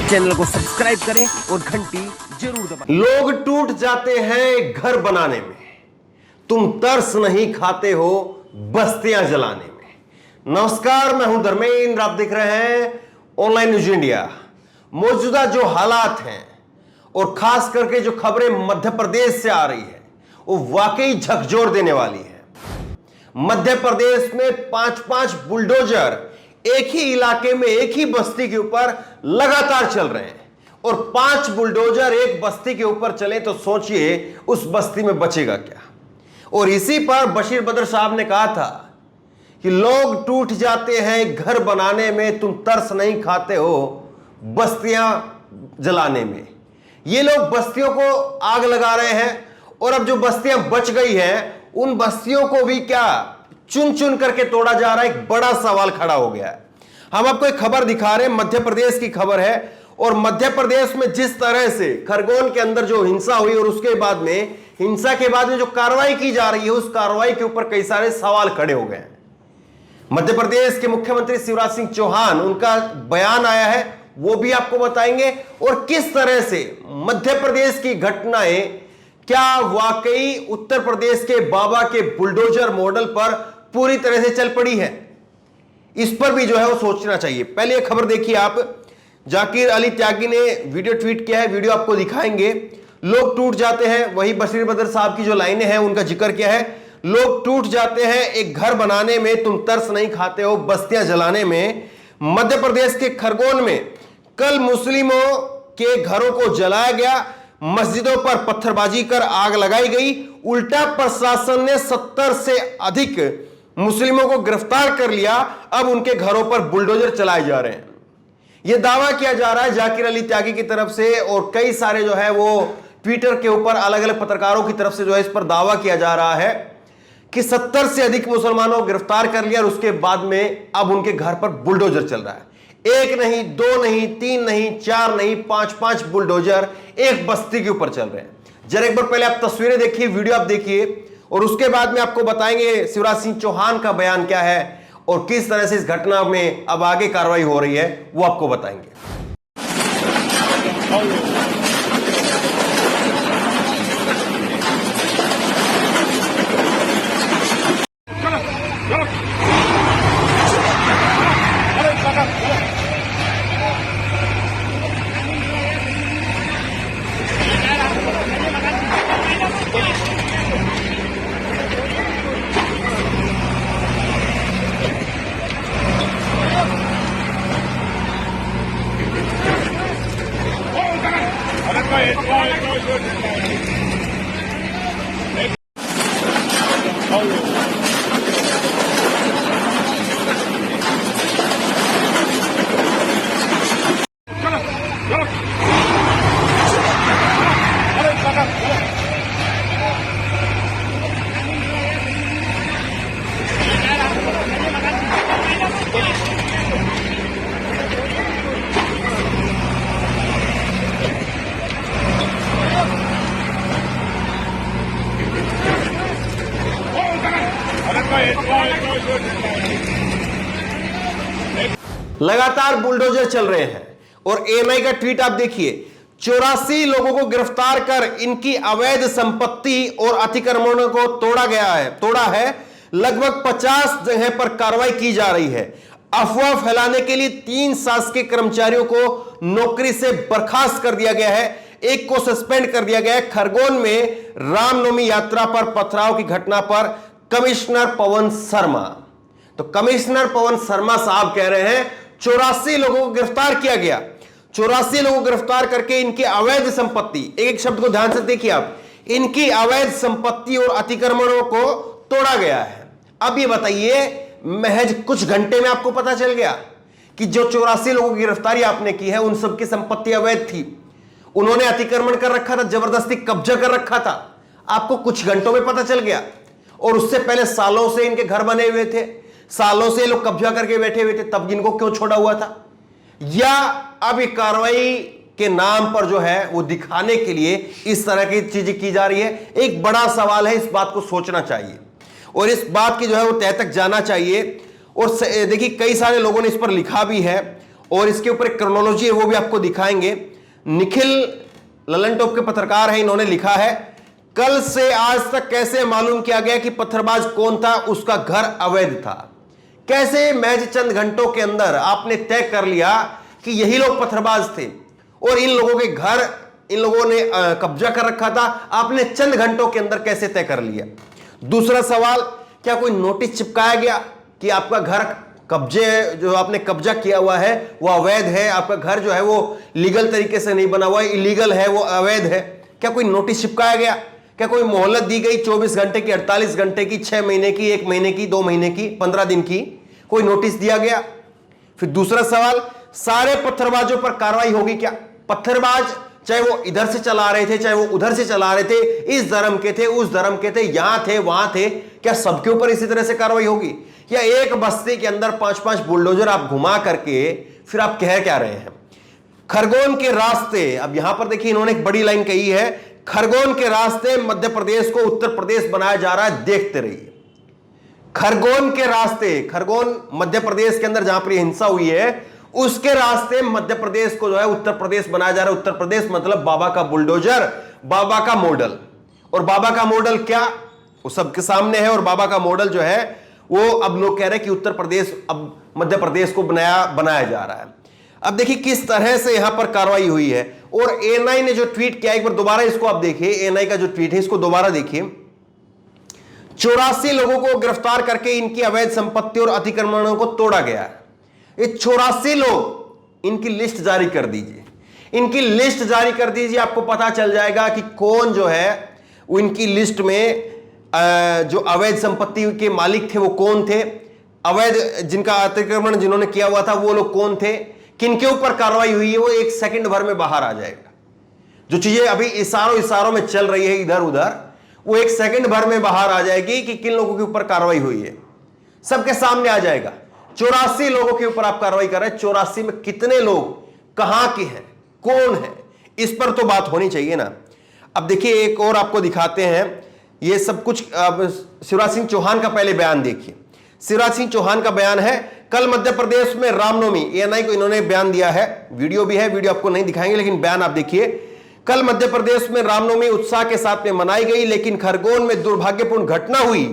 Channel को subscribe करें और घंटी जरूर दबाएं। लोग टूट जाते हैं घर बनाने में, तुम तरस नहीं खाते हो बस्तियां जलाने में। नमस्कार, मैं हूं धर्मेंद्र, आप देख रहे हैं ऑनलाइन न्यूज इंडिया। मौजूदा जो हालात हैं और खास करके जो खबरें मध्य प्रदेश से आ रही है वो वाकई झकझोर देने वाली है। मध्य प्रदेश में 5-5 बुलडोजर एक ही इलाके में एक ही बस्ती के ऊपर लगातार चल रहे हैं और 5 बुलडोजर एक बस्ती के ऊपर चले तो सोचिए उस बस्ती में बचेगा क्या। और इसी पर बशीर बद्र साहब ने कहा था कि लोग टूट जाते हैं घर बनाने में, तुम तरस नहीं खाते हो बस्तियां जलाने में। ये लोग बस्तियों को आग लगा रहे हैं और अब जो बस्तियां बच गई हैं उन बस्तियों को भी क्या चुन चुन करके तोड़ा जा रहा है। एक बड़ा सवाल खड़ा हो गया है। हम आपको एक खबर दिखा रहे हैं, मध्य प्रदेश की खबर है। और मध्य प्रदेश में जिस तरह से खरगोन के अंदर जो हिंसा हुई और उसके बाद में हिंसा के बाद में जो कार्रवाई की जा रही है उस कार्रवाई के ऊपर कई सारे सवाल खड़े हो गए हैं। मध्य प्रदेश के मुख्यमंत्री शिवराज सिंह चौहान, उनका बयान आया है, वो भी आपको बताएंगे। और किस तरह से मध्य प्रदेश की घटनाएं क्या वाकई उत्तर प्रदेश के बाबा के बुलडोजर मॉडल पर पूरी तरह से चल पड़ी है, इस पर भी जो है वो सोचना चाहिए। पहले ये खबर देखिए आप। जाकिर अली त्यागी ने वीडियो ट्वीट किया है, वीडियो आपको दिखाएंगे। लोग टूट जाते हैं, वही बशीर बद्र साहब की जो लाइनें हैं उनका जिक्र किया है। लोग टूट जाते हैं एक घर बनाने में, तुम तरस नहीं खाते हो बस्तियां जलाने में। मध्य प्रदेश के खरगोन में कल मुस्लिमों के घरों को जलाया गया, मस्जिदों पर पत्थरबाजी कर आग लगाई गई। उल्टा प्रशासन ने 70 से अधिक मुस्लिमों को गिरफ्तार कर लिया। अब उनके घरों पर बुलडोजर चलाए जा रहे हैं। यह दावा किया जा रहा है जाकिर अली त्यागी की तरफ से और कई सारे जो है वो ट्विटर के ऊपर अलग अलग पत्रकारों की तरफ से जो है इस पर दावा किया जा रहा है कि 70 से अधिक मुसलमानों को गिरफ्तार कर लिया और उसके बाद में अब उनके घर पर बुलडोजर चल रहा है। एक नहीं, दो नहीं, तीन नहीं, चार नहीं, 5-5 बुलडोजर एक बस्ती के ऊपर चल रहे हैं। जरा एक बार पहले आप तस्वीरें देखिए, वीडियो आप देखिए और उसके बाद में आपको बताएंगे शिवराज सिंह चौहान का बयान क्या है और किस तरह से इस घटना में अब आगे कार्रवाई हो रही है वो आपको बताएंगे। लगातार बुलडोजर चल रहे हैं और एएनआई का ट्वीट आप देखिए। 84 लोगों को गिरफ्तार कर इनकी अवैध संपत्ति और अतिक्रमणों को तोड़ा है। लगभग 50 जगह पर कार्रवाई की जा रही है। अफवाह फैलाने के लिए 3 शासकीय कर्मचारियों को नौकरी से बर्खास्त कर दिया गया है, एक को सस्पेंड कर दिया गया है। खरगोन में रामनवमी यात्रा पर पथराव की घटना पर कमिश्नर पवन शर्मा, तो कमिश्नर पवन शर्मा साहब कह रहे हैं 84 लोगों को गिरफ्तार किया गया। 84 लोगों को गिरफ्तार करके इनकी अवैध संपत्ति, एक एक शब्द को ध्यान से देखिए आप, इनकी अवैध संपत्ति और अतिक्रमणों को तोड़ा गया है। अब ये बताइए महज कुछ घंटे में आपको पता चल गया कि जो 84 लोगों की गिरफ्तारी आपने की है, उन सबकी संपत्ति अवैध थी, उन्होंने अतिक्रमण कर रखा था, जबरदस्ती कब्जा कर रखा था। आपको कुछ घंटों में पता चल गया। और उससे पहले सालों से इनके घर बने हुए थे, सालों से लोग कब्जा करके बैठे हुए थे, तब इनको क्यों छोड़ा हुआ था? या अब ये कार्रवाई के नाम पर जो है वो दिखाने के लिए इस तरह की चीजें की जा रही है? एक बड़ा सवाल है, इस बात को सोचना चाहिए और इस बात की जो है वो तह तक जाना चाहिए। और देखिए कई सारे लोगों ने इस पर लिखा भी है और इसके ऊपर एक क्रोनोलॉजी है, वो भी आपको दिखाएंगे। निखिल ललन-टॉप के पत्रकार हैं, इन्होंने लिखा है, कल से आज तक कैसे मालूम किया गया कि पत्थरबाज कौन था, उसका घर अवैध था। कैसे महज चंद घंटों के अंदर आपने तय कर लिया कि यही लोग पत्थरबाज थे और इन लोगों के घर इन लोगों ने कब्जा कर रखा था? आपने चंद घंटों के अंदर कैसे तय कर लिया? दूसरा सवाल, क्या कोई नोटिस चिपकाया गया कि आपका घर कब्जे जो आपने कब्जा किया हुआ है वो अवैध है, आपका घर जो है वो लीगल तरीके से नहीं बना हुआ है, इलीगल है, वो अवैध है? क्या कोई नोटिस चिपकाया गया? क्या कोई मोहलत दी गई 24 घंटे की, 48 घंटे की, 6 महीने की, 1 महीने की, 2 महीने की, 15 दिन की? कोई नोटिस दिया गया? फिर दूसरा सवाल, सारे पत्थरबाजों पर कार्रवाई होगी क्या? पत्थरबाज चाहे वो इधर से चला रहे थे, चाहे वो उधर से चला रहे थे, इस धर्म के थे, उस धर्म के थे, यहां थे, वहां थे, क्या सबके ऊपर इसी तरह से कार्रवाई होगी? या एक बस्ती के अंदर 5-5 बुलडोजर आप घुमा करके फिर आप कह क्या रहे हैं? खरगोन के रास्ते, अब यहां पर देखिए इन्होंने एक बड़ी लाइन कही है, खरगोन के रास्ते मध्य प्रदेश को उत्तर प्रदेश बनाया जा रहा है, देखते रहिए। खरगोन के रास्ते, खरगोन मध्य प्रदेश के अंदर जहां पर हिंसा हुई है, उसके रास्ते मध्य प्रदेश को जो है उत्तर प्रदेश बनाया जा रहा है। उत्तर प्रदेश मतलब बाबा का बुलडोजर, बाबा का मॉडल। और बाबा का मॉडल क्या, वो सबके सामने है। और बाबा का मॉडल जो है वो अब लोग कह रहे हैं कि उत्तर प्रदेश अब मध्य प्रदेश को बनाया जा रहा है। अब देखिए किस तरह से यहां पर कार्रवाई हुई है। और एएनआई ने जो ट्वीट किया, एक बार दोबारा इसको आप देखिए, एएनआई का जो ट्वीट है इसको दोबारा देखिए। 84 लोगों को गिरफ्तार करके इनकी अवैध संपत्ति और अतिक्रमणों को तोड़ा गया है। ये 84 लोग, इनकी लिस्ट जारी कर दीजिए, इनकी लिस्ट जारी कर दीजिए, आपको पता चल जाएगा कि कौन जो है वो इनकी लिस्ट में जो अवैध संपत्ति के मालिक थे वो कौन थे, अवैध जिनका अतिक्रमण जिन्होंने किया हुआ था वो लोग कौन थे, किनके ऊपर कार्रवाई हुई है, वो एक सेकंड भर में बाहर आ जाएगा। जो चीजें अभी इशारों में चल रही है इधर उधर, वो एक सेकंड भर में बाहर आ जाएगी कि किन लोगों के ऊपर कार्रवाई हुई है, सबके सामने आ जाएगा। 84 लोगों के ऊपर आप कार्रवाई कर रहे हैं, 84 में कितने लोग कहां के हैं, कौन है, इस पर तो बात होनी चाहिए ना। अब देखिए एक और आपको दिखाते हैं, ये सब कुछ शिवराज सिंह चौहान का पहले बयान देखिए। शिवराज सिंह चौहान का बयान है, कल मध्य प्रदेश में रामनवमी, एएनआई को इन्होंने बयान दिया है, वीडियो भी है, वीडियो आपको नहीं दिखाएंगे लेकिन बयान आप देखिए। कल मध्य प्रदेश में रामनवमी उत्साह के साथ में मनाई गई, लेकिन खरगोन में दुर्भाग्यपूर्ण घटना हुई,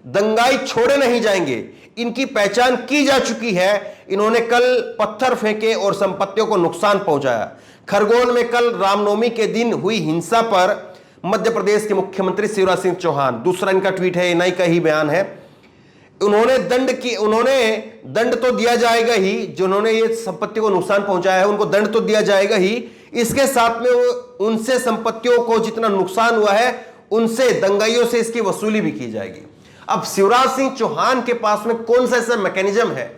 दंगाई छोड़े नहीं जाएंगे, इनकी पहचान की जा चुकी है, इन्होंने कल पत्थर फेंके और संपत्तियों को नुकसान पहुंचाया। खरगोन में कल रामनवमी के दिन हुई हिंसा पर मध्य प्रदेश के मुख्यमंत्री शिवराज सिंह चौहान, दूसरा इनका ट्वीट है, एएनआई का ही बयान है, उन्होंने दंड तो दिया जाएगा ही, जिन्होंने ये संपत्ति को नुकसान पहुंचाया है उनको दंड तो दिया जाएगा ही, इसके साथ में वो उनसे संपत्तियों को जितना नुकसान हुआ है उनसे दंगाइयों से इसकी वसूली भी की जाएगी। अब शिवराज सिंह चौहान के पास में कौन सा ऐसा मैकेनिज्म है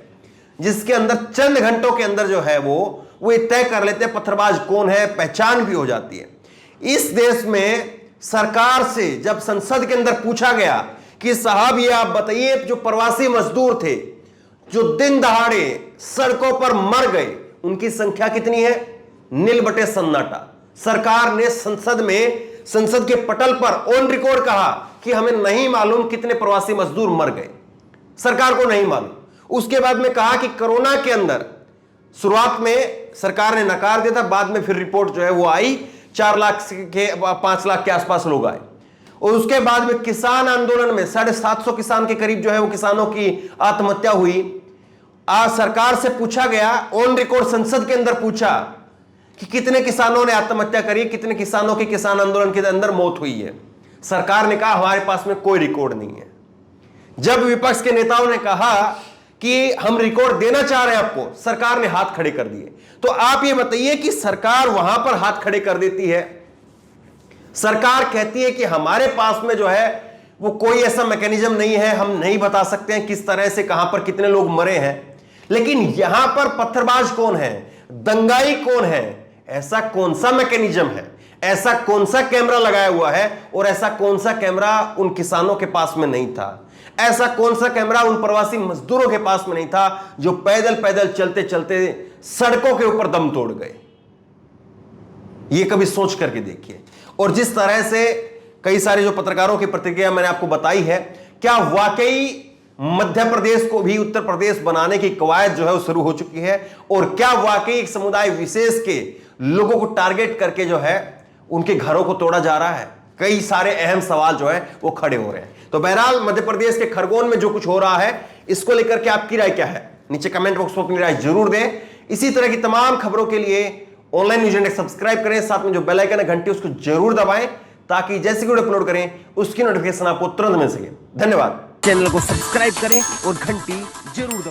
जिसके अंदर चंद घंटों के अंदर जो है वो तय कर लेते हैं पत्थरबाज कौन है, पहचान भी हो जाती है। इस देश में सरकार से जब संसद के अंदर पूछा गया कि साहब ये आप बताइए, जो प्रवासी मजदूर थे जो दिन दहाड़े सड़कों पर मर गए, उनकी संख्या कितनी है? नील बटे सन्नाटा। सरकार ने संसद के पटल पर ऑन रिकॉर्ड कहा कि हमें नहीं मालूम कितने प्रवासी मजदूर मर गए, सरकार को नहीं मालूम। उसके बाद में कहा कि कोरोना के अंदर शुरुआत में सरकार ने नकार दिया था, बाद में फिर रिपोर्ट जो है वो आई, 4 लाख के 5 लाख के आसपास लोग आए। और उसके बाद में किसान आंदोलन में 750 किसान के करीब जो है वो किसानों की आत्महत्या हुई। आज सरकार से पूछा गया, ऑन रिकॉर्ड संसद के अंदर पूछा कि कितने किसानों ने आत्महत्या करी, कितने किसानों की किसान आंदोलन के अंदर मौत हुई है। सरकार ने कहा हमारे पास में कोई रिकॉर्ड नहीं है। जब विपक्ष के नेताओं ने कहा कि हम रिकॉर्ड देना चाह रहे हैं आपको, सरकार ने हाथ खड़े कर दिए। तो आप ये बताइए कि सरकार वहां पर हाथ खड़े कर देती है, सरकार कहती है कि हमारे पास में जो है वो कोई ऐसा मैकेनिज्म नहीं है, हम नहीं बता सकते हैं किस तरह से कहां पर कितने लोग मरे हैं। लेकिन यहां पर पत्थरबाज कौन है, दंगाई कौन है, ऐसा कौन सा मैकेनिज्म है, ऐसा कौन सा कैमरा लगाया हुआ है, और ऐसा कौन सा कैमरा उन किसानों के पास में नहीं था, ऐसा कौन सा कैमरा उन प्रवासी मजदूरों के पास में नहीं था जो पैदल पैदल चलते चलते सड़कों के ऊपर दम तोड़ गए। ये कभी सोच करके देखिए। और जिस तरह से कई सारे जो पत्रकारों की प्रतिक्रिया मैंने आपको बताई है, क्या वाकई मध्य प्रदेश को भी उत्तर प्रदेश बनाने की कवायद जो है वो शुरू हो चुकी है, और क्या वाकई एक समुदाय विशेष के लोगों को टारगेट करके जो है उनके घरों को तोड़ा जा रहा है। कई सारे अहम सवाल जो है वो खड़े हो रहे हैं। तो बहरहाल मध्य प्रदेश के खरगोन में जो कुछ हो रहा है, इसको लेकर के आपकी राय क्या है, नीचे कमेंट बॉक्स में अपनी राय जरूर दें। इसी तरह की तमाम खबरों के लिए ऑनलाइन न्यूज़ इंडेक्स सब्सक्राइब करें, साथ में जो बेल आइकन है घंटी उसको जरूर दबाएं, ताकि जैसे वीडियो अपलोड करें उसकी नोटिफिकेशन आपको तुरंत मिल सके। धन्यवाद। चैनल को सब्सक्राइब करें और घंटी जरूर दबाएं।